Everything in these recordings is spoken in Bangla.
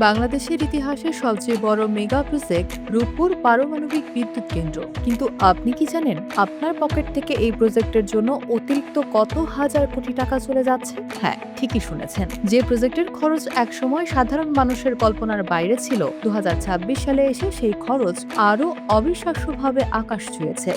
বাংলাদেশের ইতিহাসে সবচেয়ে বড় মেগা প্রজেক্ট রূপপুর পারমাণবিক বিদ্যুৎ কেন্দ্র। কিন্তু আপনি কি জানেন আপনার পকেট থেকে এই প্রজেক্টের জন্য অতিরিক্ত কত হাজার কোটি টাকা চলে যাচ্ছে? হ্যাঁ, ঠিকই শুনেছেন। যে প্রজেক্টের খরচ একসময় সাধারণ মানুষের কল্পনার বাইরে ছিল, 2026 সালে এসে সেই খরচ আরও অবিশ্বাস্যভাবে আকাশ ছুঁয়েছে।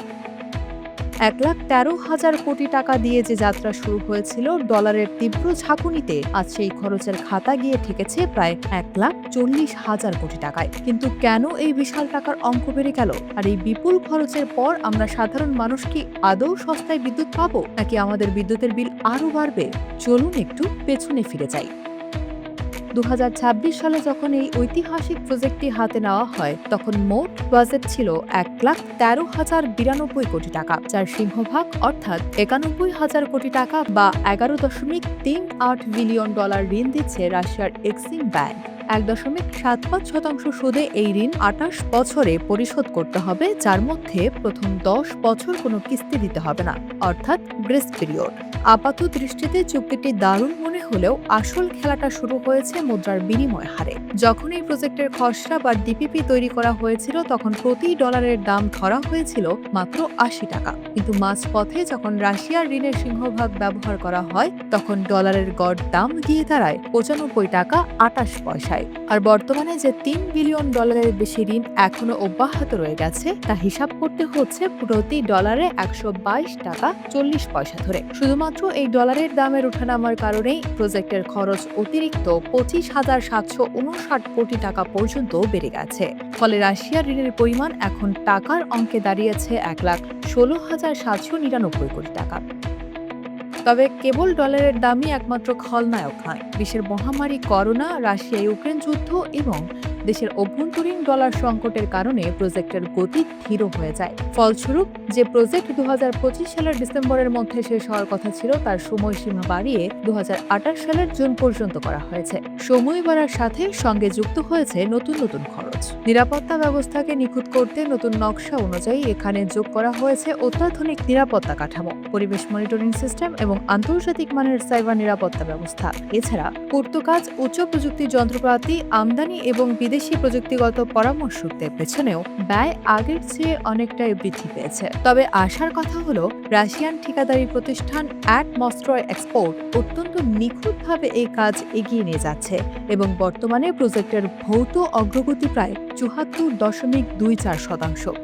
1,13,000 কোটি টাকা দিয়ে যে যাত্রা শুরু হয়েছিল ডলারের তীব্র ঝাঁকুনিতে, আজ সেই খরচের খাতা গিয়ে ঠেকেছে প্রায় 1,40,000 কোটি টাকায়। কিন্তু কেন এই বিশাল টাকার অঙ্ক বেড়ে গেল? আর এই বিপুল খরচের পর আমরা সাধারণ মানুষ কি আদৌ সস্তায় বিদ্যুৎ পাবো, নাকি আমাদের বিদ্যুতের বিল আরও বাড়বে? চলুন একটু পেছনে ফিরে যাই। 2026 সালে যখন এই ঐতিহাসিক প্রজেক্টটি হাতে নেওয়া হয়, তখন মোট বাজেট ছিল 1,13,092 কোটি টাকা, যার সিংহভাগ অর্থাৎ 91,000 কোটি টাকা বা 11.38 বিলিয়ন ডলার ঋণ দিচ্ছে রাশিয়ার এক্সিম ব্যাংক। 1.75% সুদে এই ঋণ 28 বছরে পরিশোধ করতে হবে, যার মধ্যে প্রথম 10 বছর কোনো কিস্তি দিতে হবে না, অর্থাৎ গ্রেস পিরিয়ড। আপাত দৃষ্টিতে চুক্তিটি দারুণ মনে হলেও আসল খেলাটা শুরু হয়েছে মুদ্রার বিনিময় হারে। যখন এই প্রজেক্টের খসড়া বা ডিপিপি তৈরি করা হয়েছিল, তখন প্রতি ডলারের দাম ধরা হয়েছিল মাত্র 80 টাকা। কিন্তু মাঝপথে যখন রাশিয়ার ঋণের সিংহভাগ ব্যবহার করা হয়, তখন ডলারের গড় দাম গিয়ে দাঁড়ায় 95 টাকা 28 পয়সায়। আর বর্তমানে যে 3 বিলিয়ন ডলারের বেশি ঋণ এখনো অব্যাহত রয়ে গেছে, তা হিসাব করতে হচ্ছে প্রতি ডলারে 122 টাকা 40 পয়সা ধরে। শুধুমাত্র এই ডলারের দামের ওঠানামার কারণেই প্রজেক্টের খরচ অতিরিক্ত 25,759 কোটি টাকা পর্যন্ত বেড়ে গেছে। ফলে রাশিয়ার ঋণের পরিমাণ এখন টাকার অঙ্কে দাঁড়িয়েছে 1,16,799 কোটি টাকা। তবে কেবল ডলারের দামই একমাত্র খলনায়ক নয়। বিশ্বের মহামারী করোনা, রাশিয়া ইউক্রেন যুদ্ধ এবং দেশের অভ্যন্তরীণ ডলার সংকটের কারণে প্রজেক্টের গতি ধীর হয়ে যায়। ফলস্বরূপ যে প্রজেক্ট 2025 সালের ডিসেম্বরের মধ্যে শেষ হওয়ার কথা ছিল, তার সময়সীমা বাড়িয়ে 2028 সালের জুন পর্যন্ত করা হয়েছে। সময় বাড়ার সাথে সঙ্গে যুক্ত হয়েছে নতুন নতুন খরচ। নিরাপত্তা ব্যবস্থাকে নিখুঁত করতে নতুন নকশা অনুযায়ী এখানে যোগ করা হয়েছে অত্যাধুনিক নিরাপত্তা কাঠামো, পরিবেশ মনিটরিং সিস্টেম এবং আন্তর্জাতিক মানের সাইবার নিরাপত্তা ব্যবস্থা। এছাড়া পূর্তকাজ, উচ্চ প্রযুক্তির যন্ত্রপাতি, আমদানি এবং বিদেশি প্রযুক্তিগত পরামর্শকদের পেছনেও ব্যয় আগের চেয়ে অনেকটাই বৃদ্ধি পেয়েছে। তবে আশার কথা হলো, রাশিয়ান ঠিকাদারি প্রতিষ্ঠান অ্যাটমস্ট্রয় এক্সপোর্ট অত্যন্ত নিখুঁতভাবে এই কাজ এগিয়ে নিয়ে যাচ্ছে এবং বর্তমানে প্রজেক্টের ভৌত অগ্রগতি প্রায় 74.24%।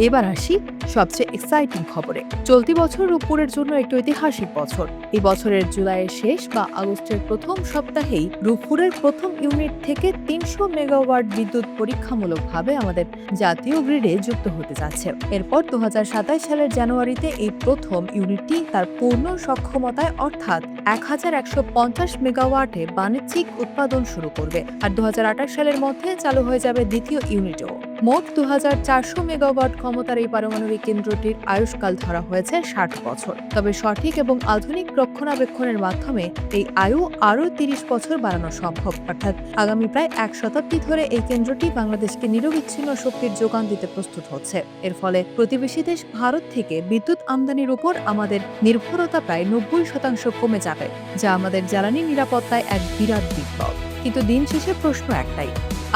এবার আসি সবচেয়ে এক্সাইটিং খবরে। চলতি বছর রূপপুরের জন্য একটি ঐতিহাসিক বছর। এই বছরের জুলাইয়ের শেষ বা আগস্টের প্রথম সপ্তাহেই রূপপুরের প্রথম ইউনিট থেকে 300 মেগাওয়াট বিদ্যুৎ পরীক্ষামূলকভাবে আমাদের জাতীয় গ্রিডে যুক্ত হতে যাচ্ছে। এরপর 2027 সালের জানুয়ারিতে এই প্রথম ইউনিটটি তার পূর্ণ সক্ষমতায় অর্থাৎ 1,150 মেগাওয়াটে বাণিজ্যিক উৎপাদন শুরু করবে। আর 2028 সালের মধ্যে চালু হয়ে যাবে দ্বিতীয় ইউনিটও। মোট 2,400 মেগাওয়াট ক্ষমতার এই পারমাণবিক কেন্দ্রটির আয়ুষ্কাল ধরা হয়েছে 60 বছর। তবে সঠিক এবং আধুনিক রক্ষণাবেক্ষণের মাধ্যমে এই আয়ু আরও 30 বছর বাড়ানো সম্ভব। অর্থাৎ আগামী প্রায় 1 শতাব্দী ধরে এই কেন্দ্রটি বাংলাদেশকে নিরবিচ্ছিন্ন শক্তির যোগান দিতে প্রস্তুত হচ্ছে। এর ফলে প্রতিবেশী দেশ ভারত থেকে বিদ্যুৎ আমদানির উপর আমাদের নির্ভরতা প্রায় 90% কমে যাবে, যা আমাদের জ্বালানি নিরাপত্তায় এক বিরাট বিপ্লব। কিন্তু দিন শেষে প্রশ্ন একটাই,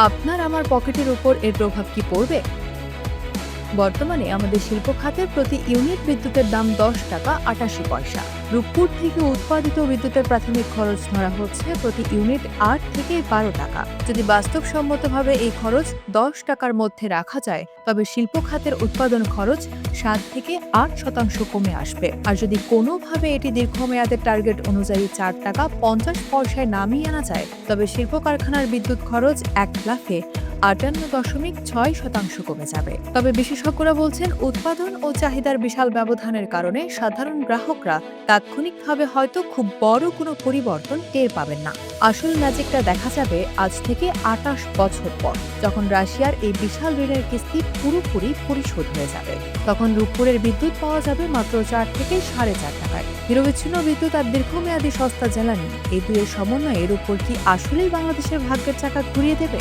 আপনার আমার পকেটের উপর এর প্রভাব কি পড়বে? বর্তমানে আমাদের শিল্প খাতের প্রতি ইউনিট বিদ্যুতের দাম 10 টাকা 88 পয়সা। রূপপুর থেকে উৎপাদিত বিদ্যুতের প্রাথমিক খরচ ধরা হচ্ছে প্রতি ইউনিট 8 থেকে 12 টাকা। যদি বাস্তবসম্মতভাবে এই খরচ 10 টাকার মধ্যে রাখা যায়, তবে শিল্প খাতের উৎপাদন খরচ 7 থেকে 8% কমে আসবে। আর যদি কোনোভাবে এটি দীর্ঘমেয়াদের টার্গেট অনুযায়ী 4 টাকা 50 পয়সায় নামিয়ে আনা যায়, তবে শিল্প কারখানার বিদ্যুৎ খরচ 1 লাফে 58.6% কমে যাবে। তবে বিশেষজ্ঞরা বলছেন, উৎপাদন ও চাহিদার বিশাল ব্যবধানের কারণে সাধারণ গ্রাহকরা তাৎক্ষণিকভাবে হয়তো খুব বড় কোনো পরিবর্তন টের পাবেন না। আসল ম্যাজিকটা দেখা যাবে আজ থেকে 28 বছর পর, যখন রাশিয়ার এই বিশাল ঋণের কিস্তি পুরোপুরি পরিশোধ হয়ে যাবে। তখন রূপপুরের বিদ্যুৎ পাওয়া যাবে মাত্র 4 থেকে 4.5 টাকায়। নিরবিচ্ছিন্ন বিদ্যুৎ আর দীর্ঘমেয়াদী সস্তা জ্বালানি, এই দুয়ের সমন্বয়ে রূপপুর কি আসলেই বাংলাদেশের ভাগ্যের চাকা ঘুরিয়ে দেবে?